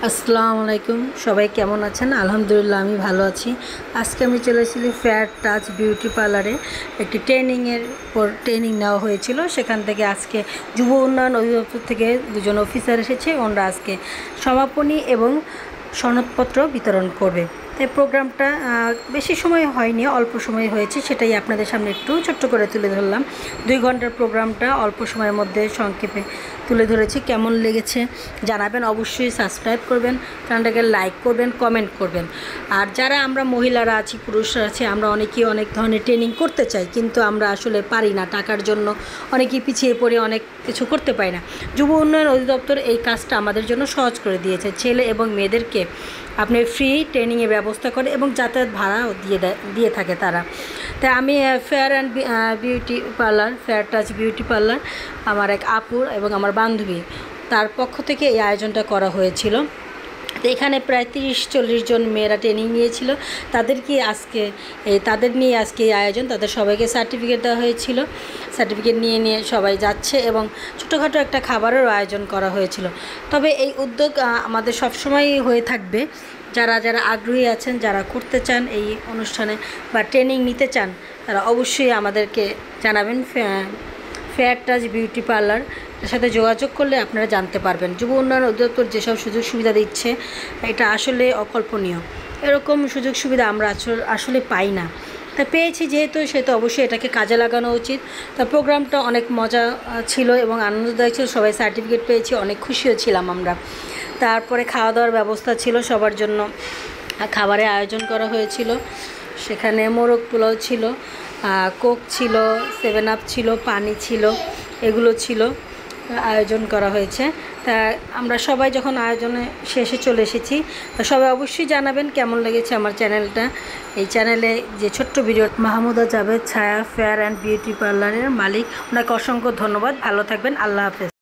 আসসালামু আলাইকুম, সবাই কেমন আছেন? আলহামদুলিল্লাহ আমি ভালো আছি। আজকে আমি চলে এসেছি ফেয়ার টাচ বিউটি পার্লারে। একটি ট্রেনিং নেওয়া হয়েছিল। সেখান থেকে আজকে যুব উন্নয়ন অধিদপ্তর থেকে দুজন অফিসার এসেছে। ওনারা আজকে সমাপনী এবং সনদপত্র বিতরণ করবে। তাই প্রোগ্রামটা বেশি সময় হয়নি, অল্প সময় হয়েছে, সেটাই আপনাদের সামনে একটু ছোট্ট করে তুলে ধরলাম। 2 ঘন্টার প্রোগ্রামটা অল্প সময়ের মধ্যে সংক্ষেপে তুলে ধরেছি। কেমন লেগেছে জানাবেন, অবশ্যই সাবস্ক্রাইব করবেন, চ্যানেলটাকে লাইক করবেন, কমেন্ট করবেন। আর যারা আমরা মহিলারা আছি, পুরুষরা আছি, আমরা অনেকেই অনেক ধরনের ট্রেনিং করতে চাই, কিন্তু আমরা আসলে পারি না, টাকার জন্য অনেকেই পিছিয়ে পড়ে অনেক কিছু করতে পারি না। যুব উন্নয়ন অধিদপ্তর এই কাজটা আমাদের জন্য সহজ করে দিয়েছে। ছেলে এবং মেয়েদেরকে আপনি ফ্রি ট্রেনিংয়ের ব্যবস্থা করে এবং যাতায়াত ভাড়াও দিয়ে থাকে তারা। তাই আমি ফেয়ার টাচ বিউটি পার্লার আমার এক আপুর এবং আমার বান্ধবী, তার পক্ষ থেকে এই আয়োজনটা করা হয়েছিল। তো এখানে প্রায় 30-40 জন মেয়েরা ট্রেনিং নিয়েছিল। তাদের নিয়ে আজকে এই আয়োজন। তাদের সবাইকে সার্টিফিকেট দেওয়া হয়েছিল। সার্টিফিকেট নিয়ে সবাই যাচ্ছে এবং ছোটোখাটো একটা খাবারেরও আয়োজন করা হয়েছিল। তবে এই উদ্যোগ আমাদের সবসময়ই হয়ে থাকবে। যারা আগ্রহী আছেন, যারা করতে চান এই অনুষ্ঠানে বা ট্রেনিং নিতে চান, তারা অবশ্যই আমাদেরকে জানাবেন। ফেয়ার টাচ বিউটি পার্লার এর সাথে যোগাযোগ করলে আপনারা জানতে পারবেন। যুব উন্নয়ন অধিদপ্তর যেসব সুযোগ সুবিধা দিচ্ছে, এটা আসলে অকল্পনীয়। এরকম সুযোগ সুবিধা আমরা আসলে পাই না। তা পেয়েছি সেহেতু অবশ্যই এটাকে কাজে লাগানো উচিত। তা প্রোগ্রামটা অনেক মজা ছিল এবং আনন্দদায়ক ছিল। সবাই সার্টিফিকেট পেয়েছি, অনেক খুশিও ছিলাম আমরা। তারপরে খাওয়া দাওয়ার ব্যবস্থা ছিল, সবার জন্য খাবারের আয়োজন করা হয়েছিল। সেখানে মোরগ পোলাও ছিল, কোক ছিল, 7 আপ ছিল, পানি ছিল, এগুলো ছিল, আয়োজন করা হয়েছে। তা আমরা সবাই যখন আয়োজনে শেষে চলে এসেছি, সবাই অবশ্যই জানাবেন কেমন লেগেছে আমার চ্যানেলটা। এই চ্যানেলে যে ছোট্ট ভিডিও, মাহমুদা জাভেদ ছায়া ফেয়ার অ্যান্ড বিউটি পার্লারের মালিক, ওনাকে অসংখ্য ধন্যবাদ। ভালো থাকবেন, আল্লাহ হাফেজ।